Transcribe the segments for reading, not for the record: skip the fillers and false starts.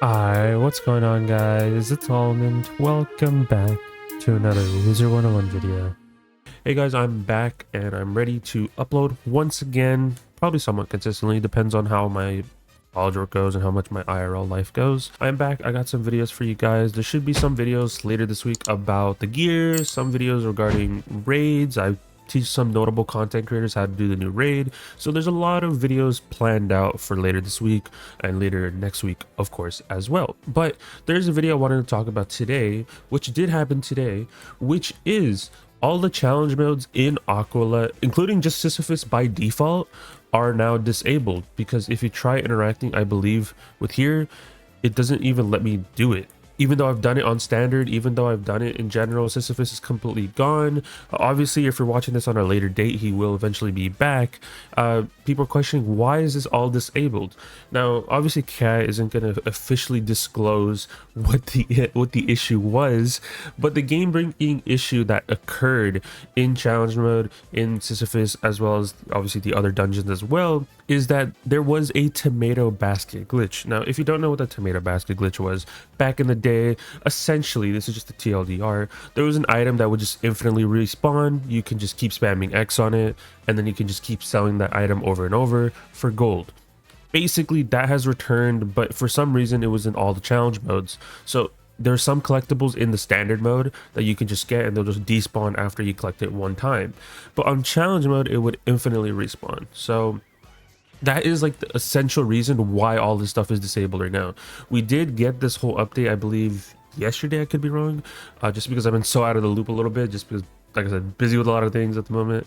Hi, what's going on guys? It's Almond. Welcome back to another Wizard101 video. Hey guys, I'm back and I'm ready to upload once again, probably somewhat consistently, depends on how my college work goes and how much my IRL life goes. I'm back. I got some videos for you guys. There should be some videos later this week about the gear, some videos regarding raids. I teach some notable content creators how to do the new raid. So there's a lot of videos planned out for later this week and later next week, of course, as well. But there's a video I wanted to talk about today, which did happen today, which is all the challenge modes in Aquila, including just Sisyphus by default, are now disabled, because if you try interacting, I believe, with here, it doesn't even let me do it. Even though I've done it on standard, even though I've done it in general, Sisyphus is completely gone. Obviously, if you're watching this on a later date, he will eventually be back. People are questioning, why is this all disabled? Now, obviously, Cat isn't going to officially disclose what the issue was, but the game-breaking issue that occurred in challenge mode, in Sisyphus, as well as obviously the other dungeons as well, is that there was a tomato basket glitch. Now, if you don't know what the tomato basket glitch was, back in the day, essentially, this is just a TLDR, there was an item that would just infinitely respawn. You can just keep spamming X on it, and then you can just keep selling that item over and over for gold. Basically, that has returned, but for some reason, it was in all the challenge modes. So there's some collectibles in the standard mode that you can just get and they'll just despawn after you collect it one time. But on challenge mode, it would infinitely respawn. So that is like the essential reason why all this stuff is disabled right now. We did get this whole update, I believe, yesterday. I could be wrong, just because I've been so out of the loop a little bit, just because, like I said, busy with a lot of things at the moment.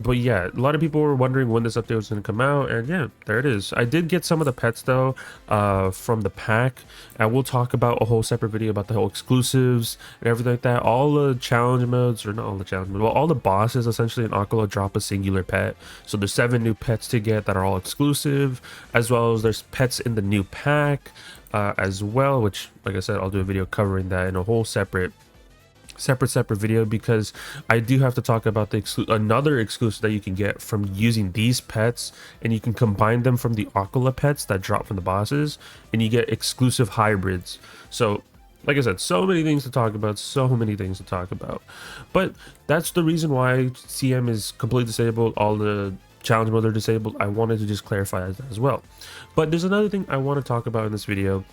But yeah, a lot of people were wondering when this update was going to come out, and yeah, there it is. I did get some of the pets though, from the pack, and we'll talk about a whole separate video about the whole exclusives and everything like that. All the challenge modes, or not all the challenge modes, well, all the bosses essentially in Aquila drop a singular pet. So there's 7 new pets to get that are all exclusive, as well as there's pets in the new pack as well, which, like I said, I'll do a video covering that in a whole separate video, because I do have to talk about the another exclusive that you can get from using these pets, and you can combine them from the Aquila pets that drop from the bosses, and you get exclusive hybrids. So like I said, so many things to talk about, but that's the reason why CM is completely disabled. All the challenge modes are disabled. I wanted to just clarify that as well. But there's another thing I want to talk about in this video,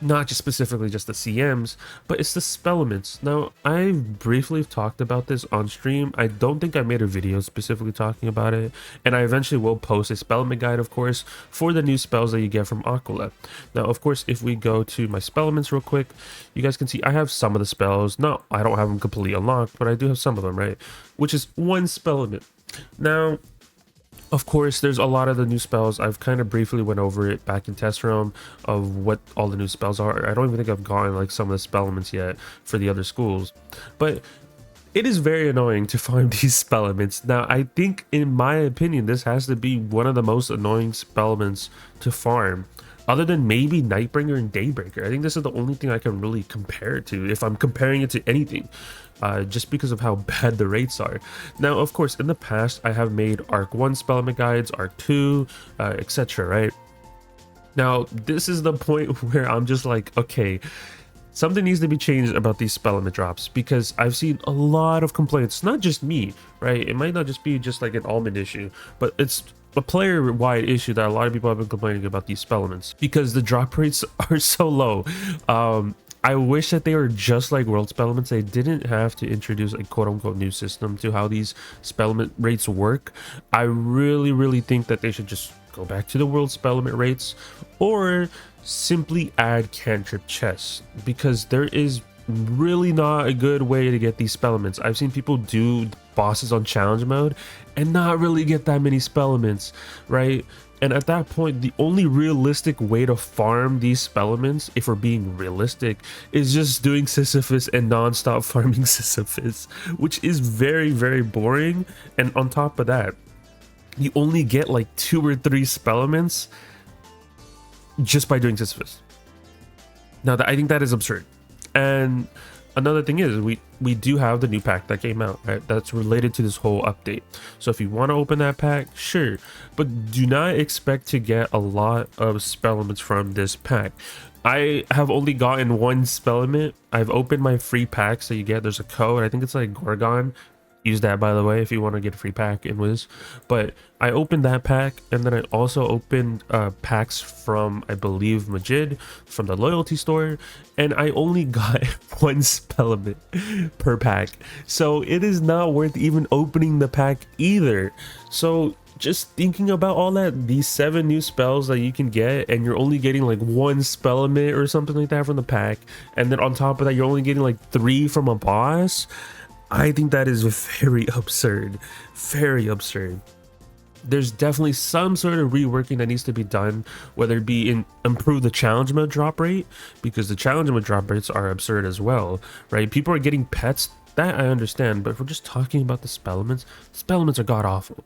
not just specifically just the CMs, but it's the spell elements. Now, I briefly talked about this on stream. I don't think I made a video specifically talking about it, and I eventually will post a spell element guide, of course, for the new spells that you get from Aquila. Now, of course, if we go to my spell elements real quick, you guys can see I have some of the spells. No, I don't have them completely unlocked, but I do have some of them, right? Which is 1 spell element. Now, of course, there's a lot of the new spells. I've kind of briefly went over it back in test realm of what all the new spells are. I don't even think I've gotten like some of the spell elements yet for the other schools, but it is very annoying to find these spell elements. Now, I think, in my opinion, this has to be one of the most annoying spell elements to farm, other than maybe Nightbringer and Daybreaker. I think this is the only thing I can really compare it to, if I'm comparing it to anything, just because of how bad the rates are. Now, of course, in the past, I have made Arc 1 spell element guides, Arc 2, etc., right? Now, this is the point where I'm just like, okay, something needs to be changed about these spell element drops, because I've seen a lot of complaints, not just me, right? It might not just be just like an Almond issue, but it's a player-wide issue that a lot of people have been complaining about these spell elements, because the drop rates are so low. I wish that they were just like world spell elements. They didn't have to introduce a quote-unquote new system to how these spell element rates work. I really think that they should just go back to the world spell element rates, or simply add cantrip chests, because there is really not a good way to get these spell elements. I've seen people do bosses on challenge mode and not really get that many spell elements, right? And at that point, the only realistic way to farm these spell elements, if we're being realistic, is just doing Sisyphus and non-stop farming Sisyphus, which is very boring. And on top of that, you only get like 2 or 3 spell elements just by doing Sisyphus. Now, I think that is absurd. And another thing is we do have the new pack that came out, right? That's related to this whole update. So if you want to open that pack, sure, but do not expect to get a lot of spell elements from this pack. I have only gotten one spell element. I've opened my free packs that you get. There's a code, I think it's like Gorgon. Use that, by the way, if you want to get a free pack in Wiz. But I opened that pack, and then I also opened packs from, I believe, Majid, from the loyalty store, and I only got one spell element per pack. So it is not worth even opening the pack either. So just thinking about all that, these 7 new spells that you can get, and you're only getting like one spell element or something like that from the pack, and then on top of that, you're only getting like 3 from a boss. I think that is very absurd, very absurd. There's definitely some sort of reworking that needs to be done, whether it be improve the challenge mode drop rate, because the challenge mode drop rates are absurd as well, right? People are getting pets, that I understand, but if we're just talking about the spell elements are god awful.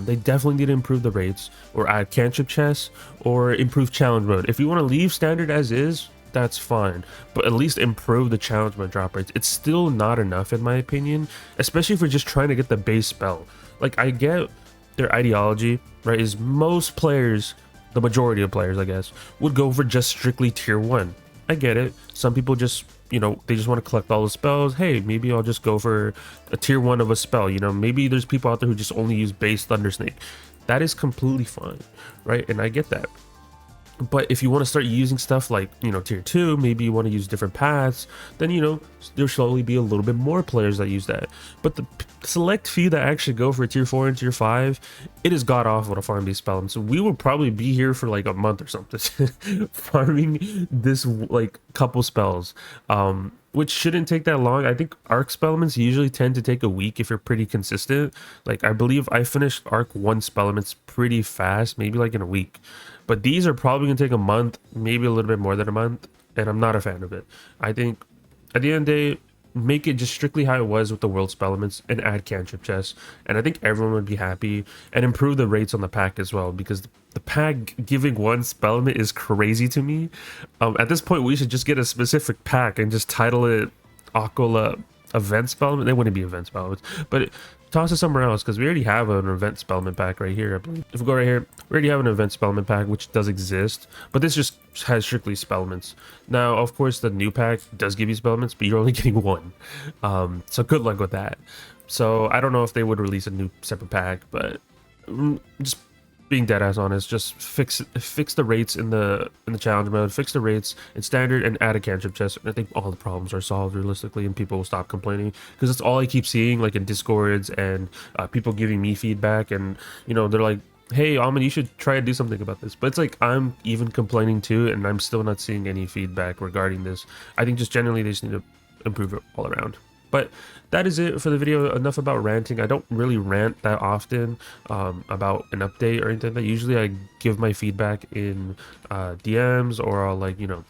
They definitely need to improve the rates, or add cantrip chests, or improve challenge mode. If you want to leave standard as is, that's fine, but at least improve the challenge mode drop rates. It's still not enough in my opinion, especially if we're just trying to get the base spell. Like, I get their ideology, right, is most players, the majority of players I guess, would go for just strictly tier 1. I get it. Some people just, you know, they just want to collect all the spells. Hey, maybe I'll just go for a tier 1 of a spell. You know, maybe there's people out there who just only use base Thunder Snake. That is completely fine, right? And I get that. But if you want to start using stuff like, you know, tier 2, maybe you want to use different paths, then, you know, there'll slowly be a little bit more players that use that. But the select few that actually go for tier 4 and tier 5, it is god awful to farm these spells. So we will probably be here for like a month or something farming this like couple spells, which shouldn't take that long. I think arc spellaments usually tend to take a week if you're pretty consistent. Like, I believe I finished arc 1 spellaments pretty fast, maybe like in a week. But these are probably gonna take a month, maybe a little bit more than a month, and I'm not a fan of it. I think at the end of the day, make it just strictly how it was with the world spell elements and add cantrip chests, and I think everyone would be happy, and improve the rates on the pack as well, because the pack giving one spell element is crazy to me. At this point, we should just get a specific pack and just title it Aquila event spell element. They wouldn't be event spell elements, but toss it somewhere else, because we already have an event spellman pack right here, I believe. If we go right here, we already have an event spellman pack, which does exist, but this just has strictly spellments. Now, of course, the new pack does give you spellments, but you're only getting 1. So good luck with that. So I don't know if they would release a new separate pack, but just being dead ass honest, just fix the rates in the challenge mode, fix the rates in standard, and add a cantrip chest, and I think all the problems are solved realistically, and people will stop complaining, because that's all I keep seeing, like in discords and people giving me feedback, and you know, they're like, hey Almond, you should try to do something about this, but it's like I'm even complaining too, and I'm still not seeing any feedback regarding this. I think just generally they just need to improve it all around. But that is it for the video. Enough about ranting. I don't really rant that often about an update or anything. That usually I give my feedback in DMs, or I'll, like, you know,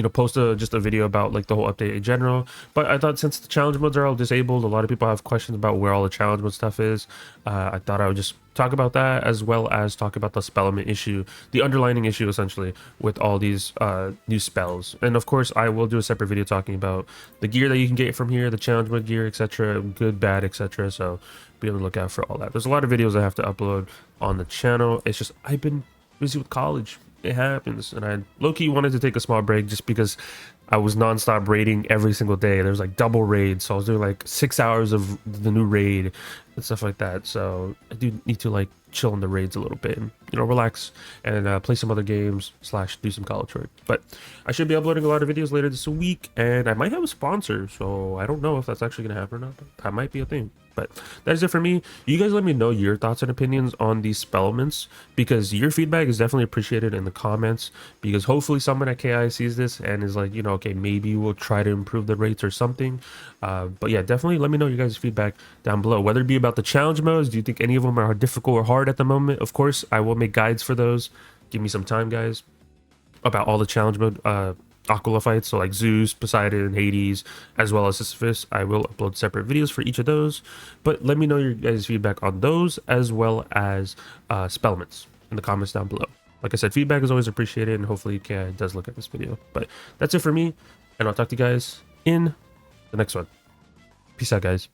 post just a video about like the whole update in general. But I thought, since the challenge modes are all disabled, a lot of people have questions about where all the challenge mode stuff is. I thought I would just talk about that, as well as talk about the spell element issue, the underlining issue essentially with all these new spells. And of course, I will do a separate video talking about the gear that you can get from here, the challenge mode gear, etc., good, bad, etc. So be on the lookout for all that. There's a lot of videos I have to upload on the channel. It's just I've been busy with college. It happens, and I low-key wanted to take a small break just because I was non-stop raiding every single day. There's like double raids, so I was doing like 6 hours of the new raid and stuff like that. So I do need to like chill in the raids a little bit, and, you know, relax and play some other games / do some college work. But I should be uploading a lot of videos later this week, and I might have a sponsor, so I don't know if that's actually gonna happen or not, but that might be a thing. But that is it for me. You guys let me know your thoughts and opinions on these spellments, because your feedback is definitely appreciated in the comments, because hopefully someone at KI sees this and is like, you know, okay, maybe we'll try to improve the rates or something. But yeah, definitely let me know your guys' feedback down below, whether it be about the challenge modes. Do you think any of them are difficult or hard at the moment? Of course, I will make guides for those. Give me some time, guys, about all the challenge mode Aquila fights, so like Zeus, Poseidon, Hades, as well as Sisyphus. I will upload separate videos for each of those, but let me know your guys' feedback on those, as well as spellments in the comments down below. like I said, feedback is always appreciated, and hopefully Kat does look at this video. But that's it for me, and I'll talk to you guys in the next one. Peace out, guys.